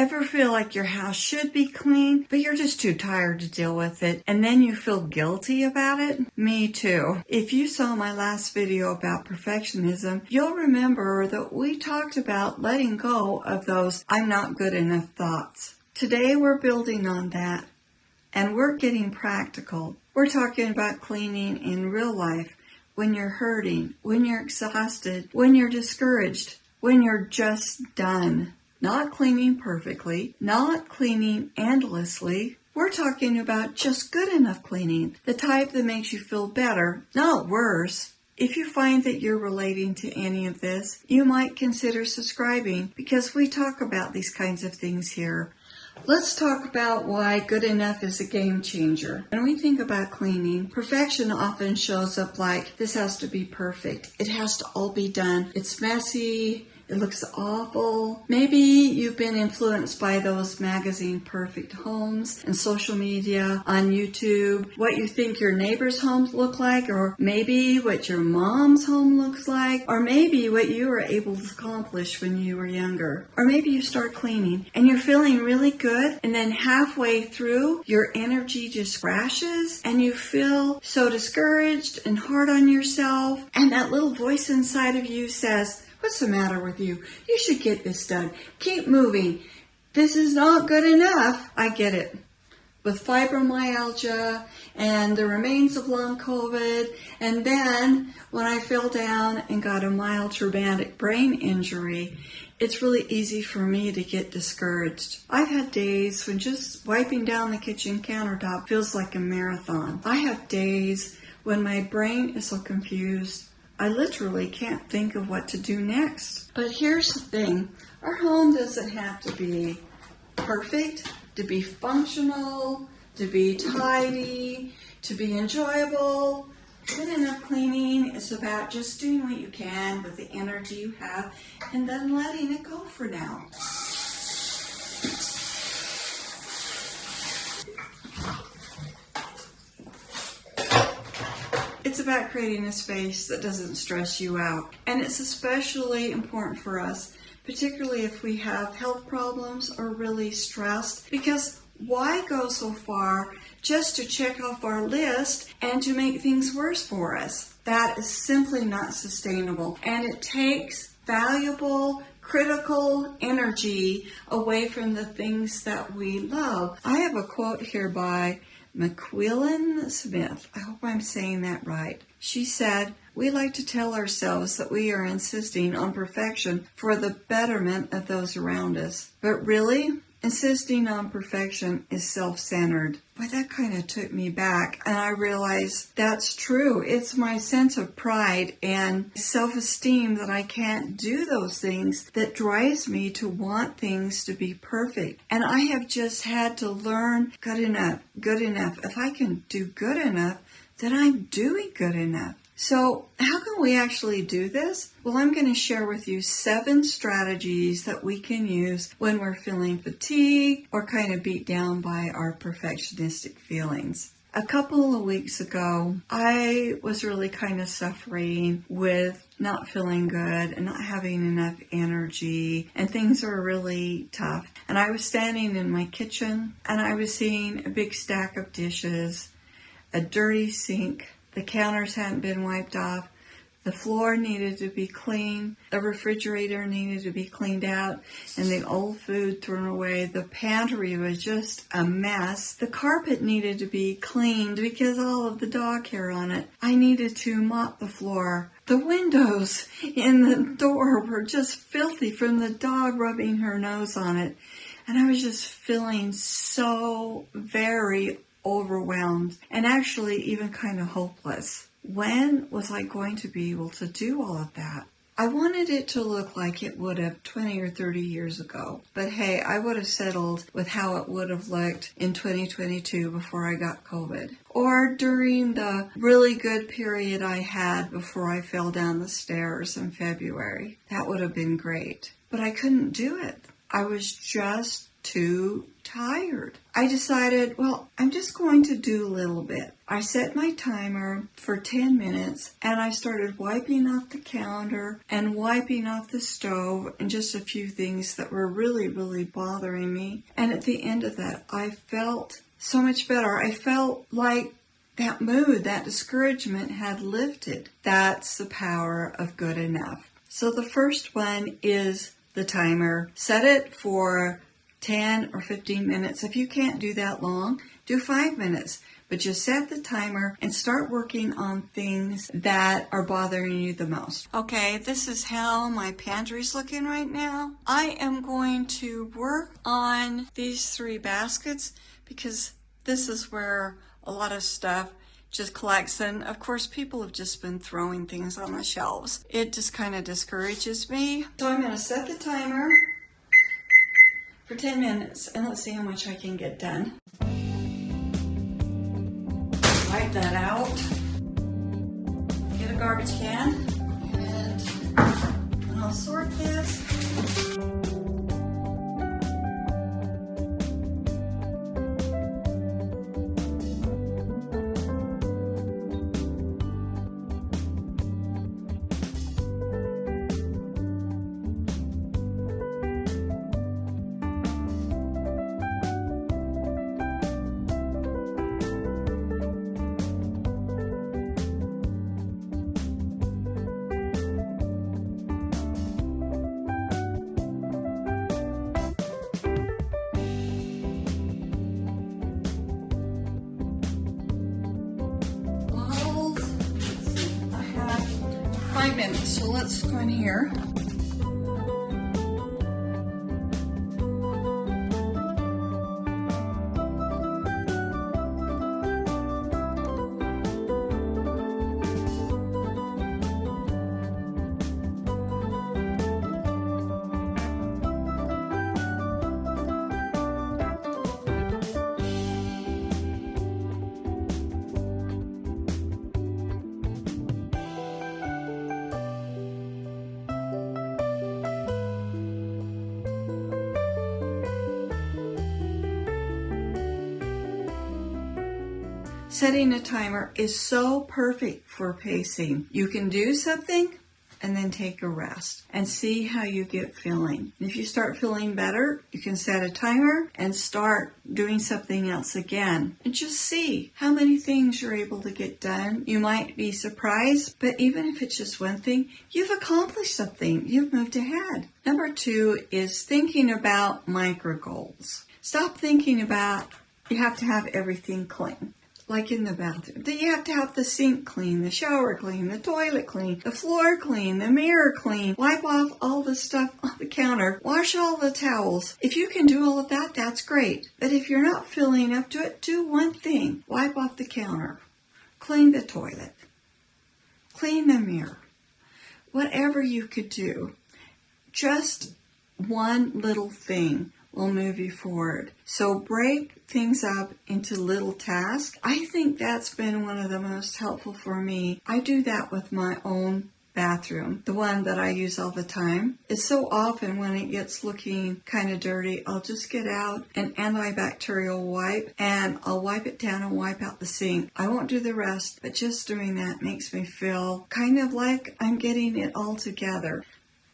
Ever feel like your house should be clean, but you're just too tired to deal with it, and then you feel guilty about it? Me too. If you saw my last video about perfectionism, you'll remember that we talked about letting go of those I'm not good enough thoughts. Today we're building on that, and we're getting practical. We're talking about cleaning in real life, when you're hurting, when you're exhausted, when you're discouraged, when you're just done. Not cleaning perfectly, not cleaning endlessly. We're talking about just good enough cleaning, the type that makes you feel better, not worse. If you find that you're relating to any of this, you might consider subscribing because we talk about these kinds of things here. Let's talk about why good enough is a game changer. When we think about cleaning, perfection often shows up like, this has to be perfect. It has to all be done. It's messy. It looks awful. Maybe you've been influenced by those magazine perfect homes and social media on YouTube, what you think your neighbor's homes look like, or maybe what your mom's home looks like, or maybe what you were able to accomplish when you were younger. Or maybe you start cleaning and you're feeling really good, and then halfway through, your energy just crashes and you feel so discouraged and hard on yourself, and that little voice inside of you says, what's the matter with you? You should get this done. Keep moving. This is not good enough. I get it. With fibromyalgia and the remains of long COVID, and then when I fell down and got a mild traumatic brain injury, it's really easy for me to get discouraged. I've had days when just wiping down the kitchen countertop feels like a marathon. I have days when my brain is so confused I literally can't think of what to do next. But here's the thing. Our home doesn't have to be perfect, to be functional, to be tidy, to be enjoyable. Good enough cleaning is about just doing what you can with the energy you have and then letting it go for now. It's about creating a space that doesn't stress you out. And it's especially important for us, particularly if we have health problems or really stressed, because why go so far just to check off our list and to make things worse for us? That is simply not sustainable. And it takes valuable, critical energy away from the things that we love. I have a quote here by McQuillan Smith. I hope I'm saying that right. She said, we like to tell ourselves that we are insisting on perfection for the betterment of those around us. But really, insisting on perfection is self-centered. Boy, that kind of took me back, and I realized that's true. It's my sense of pride and self-esteem that I can't do those things that drives me to want things to be perfect. And I have just had to learn good enough. If I can do good enough, then I'm doing good enough. So how can we actually do this? Well, I'm going to share with you 7 strategies that we can use when we're feeling fatigued or kind of beat down by our perfectionistic feelings. A couple of weeks ago, I was really kind of suffering with not feeling good and not having enough energy, and things were really tough. And I was standing in my kitchen and I was seeing a big stack of dishes, a dirty sink. The counters hadn't been wiped off. The floor needed to be cleaned. The refrigerator needed to be cleaned out and the old food thrown away. The pantry was just a mess. The carpet needed to be cleaned because all of the dog hair on it. I needed to mop the floor. The windows in the door were just filthy from the dog rubbing her nose on it. And I was just feeling so very overwhelmed and actually even kind of hopeless. When was I going to be able to do all of that? I wanted it to look like it would have 20 or 30 years ago. But hey, I would have settled with how it would have looked in 2022 before I got COVID. Or during the really good period I had before I fell down the stairs in February. That would have been great. But I couldn't do it. I was just too tired. I decided, well, I'm just going to do a little bit. I set my timer for 10 minutes and I started wiping off the counter and wiping off the stove and just a few things that were really, really bothering me. And at the end of that, I felt so much better. I felt like that mood, that discouragement had lifted. That's the power of good enough. So the first one is the timer. Set it for 10 or 15 minutes. If you can't do that long, do 5 minutes. But just set the timer and start working on things that are bothering you the most. Okay, this is how my pantry's looking right now. I am going to work on these 3 baskets because this is where a lot of stuff just collects, and of course people have just been throwing things on the shelves. It just kind of discourages me. So I'm going to set the timer for 10 minutes and let's see how much I can get done. Wipe that out. Get a garbage can and I'll sort this. I have 5 minutes, so let's go in here. Setting a timer is so perfect for pacing. You can do something and then take a rest and see how you get feeling. And if you start feeling better, you can set a timer and start doing something else again. And just see how many things you're able to get done. You might be surprised, but even if it's just one thing, you've accomplished something. You've moved ahead. Number 2 is thinking about micro goals. Stop thinking about you have to have everything clean. Like in the bathroom, that you have to have the sink clean, the shower clean, the toilet clean, the floor clean, the mirror clean, wipe off all the stuff on the counter, wash all the towels. If you can do all of that, that's great. But if you're not feeling up to it, do one thing. Wipe off the counter, clean the toilet, clean the mirror. Whatever you could do, just one little thing will move you forward. So break things up into little tasks. I think that's been one of the most helpful for me. I do that with my own bathroom, the one that I use all the time. It's so often when it gets looking kind of dirty, I'll just get out an antibacterial wipe and I'll wipe it down and wipe out the sink. I won't do the rest, but just doing that makes me feel kind of like I'm getting it all together.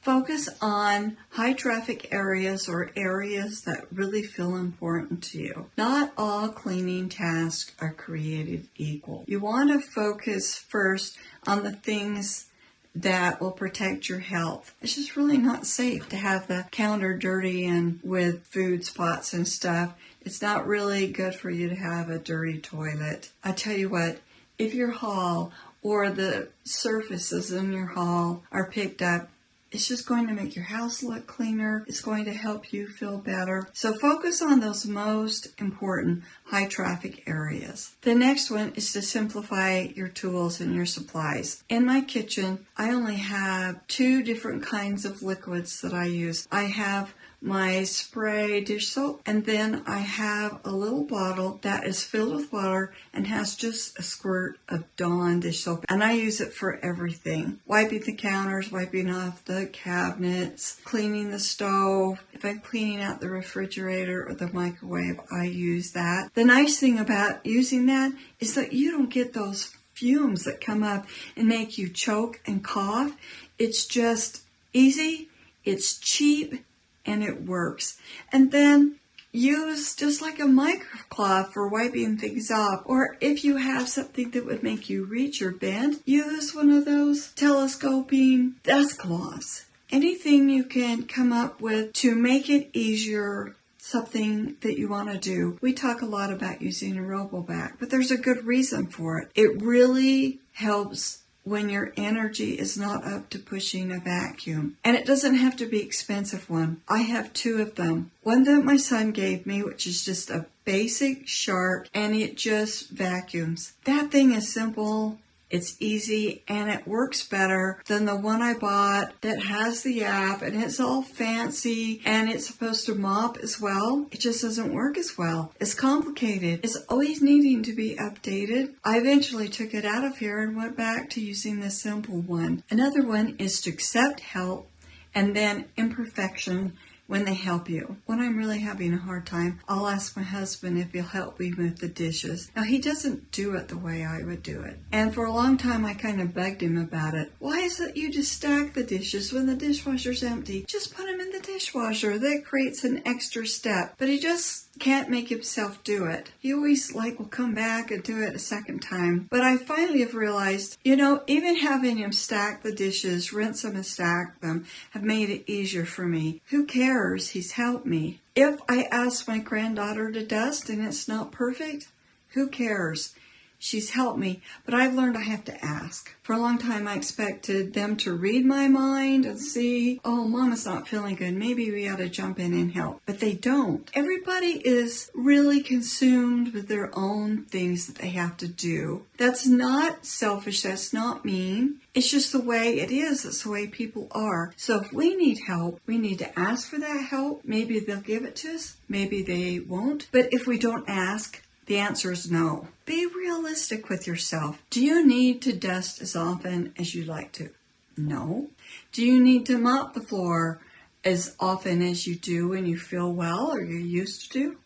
Focus on high traffic areas or areas that really feel important to you. Not all cleaning tasks are created equal. You want to focus first on the things that will protect your health. It's just really not safe to have the counter dirty and with food spots and stuff. It's not really good for you to have a dirty toilet. I tell you what, if your hall or the surfaces in your hall are picked up, it's just going to make your house look cleaner. It's going to help you feel better. So focus on those most important high traffic areas. The next one is to simplify your tools and your supplies. In my kitchen, I only have 2 different kinds of liquids that I use. I have my spray dish soap, and then I have a little bottle that is filled with water and has just a squirt of Dawn dish soap, and I use it for everything. Wiping the counters, wiping off the cabinets, cleaning the stove. If I'm cleaning out the refrigerator or the microwave, I use that. The nice thing about using that is that you don't get those fumes that come up and make you choke and cough. It's just easy, it's cheap, and it works. And then use just like a microcloth for wiping things off. Or if you have something that would make you reach or bend, use one of those telescoping desk cloths. Anything you can come up with to make it easier, something that you want to do. We talk a lot about using a RoboVac, but there's a good reason for it. It really helps when your energy is not up to pushing a vacuum. And it doesn't have to be an expensive one. I have 2 of them. One that my son gave me, which is just a basic Shark, and it just vacuums. That thing is simple. It's easy, and it works better than the one I bought that has the app, and it's all fancy, and it's supposed to mop as well. It just doesn't work as well. It's complicated. It's always needing to be updated. I eventually took it out of here and went back to using the simple one. Another one is to accept help and then imperfection when they help you. When I'm really having a hard time, I'll ask my husband if he'll help me with the dishes. Now, he doesn't do it the way I would do it. And for a long time, I kind of bugged him about it. Why is it you just stack the dishes when the dishwasher's empty? Just put them in the dishwasher. That creates an extra step. But he just can't make himself do it. He always will come back and do it a second time. But I finally have realized, even having him stack the dishes, rinse them and stack them, have made it easier for me. Who cares? He's helped me. If I ask my granddaughter to dust and it's not perfect, who cares? She's helped me, but I've learned I have to ask. For a long time, I expected them to read my mind and see, oh, Mama's not feeling good. Maybe we ought to jump in and help. But they don't. Everybody is really consumed with their own things that they have to do. That's not selfish. That's not mean. It's just the way it is. It's the way people are. So if we need help, we need to ask for that help. Maybe they'll give it to us. Maybe they won't. But if we don't ask, the answer is no. Be realistic with yourself. Do you need to dust as often as you like to? No. Do you need to mop the floor as often as you do when you feel well or you're used to?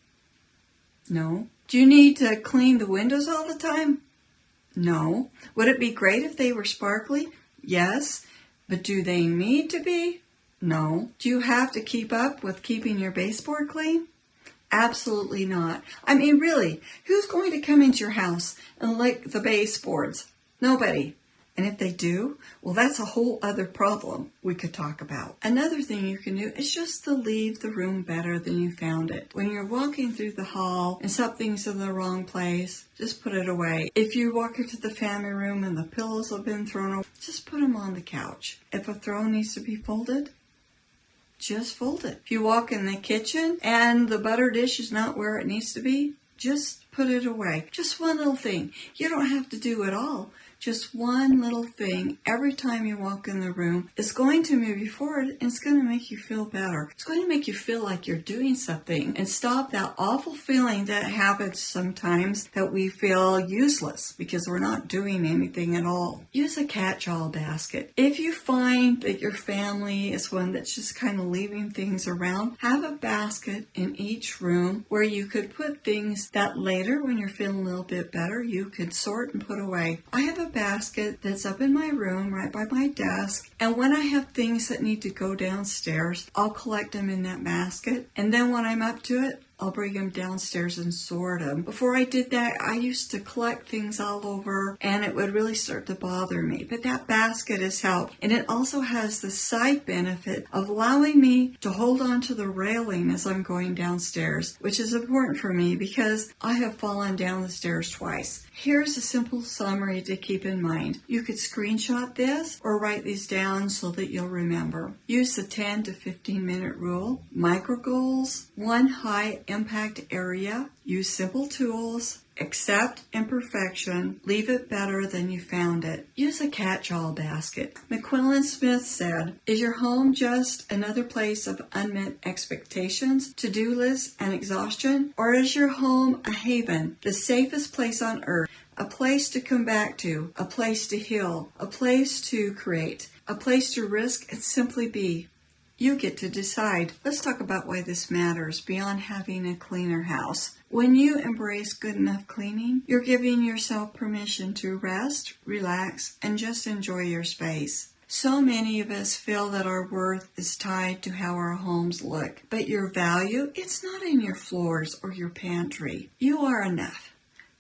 No. Do you need to clean the windows all the time? No. Would it be great if they were sparkly? Yes. But do they need to be? No. Do you have to keep up with keeping your baseboard clean? Absolutely not. I mean, really, who's going to come into your house and lick the baseboards? Nobody. And if they do, well, that's a whole other problem we could talk about. Another thing you can do is just to leave the room better than you found it. When you're walking through the hall and something's in the wrong place, just put it away. If you walk into the family room and the pillows have been thrown away, just put them on the couch. If a throw needs to be folded, just fold it. If you walk in the kitchen and the butter dish is not where it needs to be, just put it away. Just one little thing. You don't have to do it all. Just one little thing every time you walk in the room is going to move you forward, and it's going to make you feel better. It's going to make you feel like you're doing something and stop that awful feeling that happens sometimes that we feel useless because we're not doing anything at all. Use a catch-all basket. If you find that your family is one that's just kind of leaving things around, have a basket in each room where you could put things that later when you're feeling a little bit better, you could sort and put away. I have a basket that's up in my room right by my desk, and when I have things that need to go downstairs, I'll collect them in that basket, and then when I'm up to it, I'll bring them downstairs and sort them. Before I did that, I used to collect things all over, and it would really start to bother me. But that basket has helped, and it also has the side benefit of allowing me to hold on to the railing as I'm going downstairs, which is important for me because I have fallen down the stairs twice. Here's a simple summary to keep in mind. You could screenshot this or write these down so that you'll remember. Use the 10 to 15 minute rule. Micro goals. 1 high impact area. Use simple tools. Accept imperfection. Leave it better than you found it. Use a catch-all basket. McQuillan Smith said, "Is your home just another place of unmet expectations, to-do lists, and exhaustion? Or is your home a haven, the safest place on earth, a place to come back to, a place to heal, a place to create, a place to risk and simply be?" You get to decide. Let's talk about why this matters beyond having a cleaner house. When you embrace good enough cleaning, you're giving yourself permission to rest, relax, and just enjoy your space. So many of us feel that our worth is tied to how our homes look, but your value, it's not in your floors or your pantry. You are enough,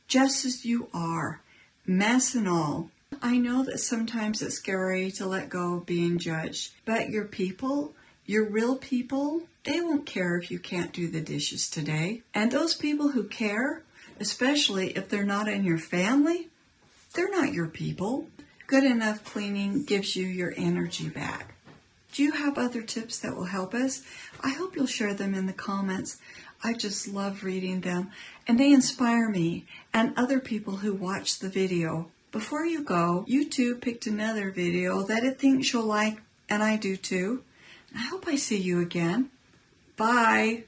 just as you are, mess and all. I know that sometimes it's scary to let go of being judged, but your people, your real people, they won't care if you can't do the dishes today. And those people who care, especially if they're not in your family, they're not your people. Good enough cleaning gives you your energy back. Do you have other tips that will help us? I hope you'll share them in the comments. I just love reading them, and they inspire me and other people who watch the video. Before you go, YouTube picked another video that it thinks you'll like, and I do too. I hope I see you again. Bye.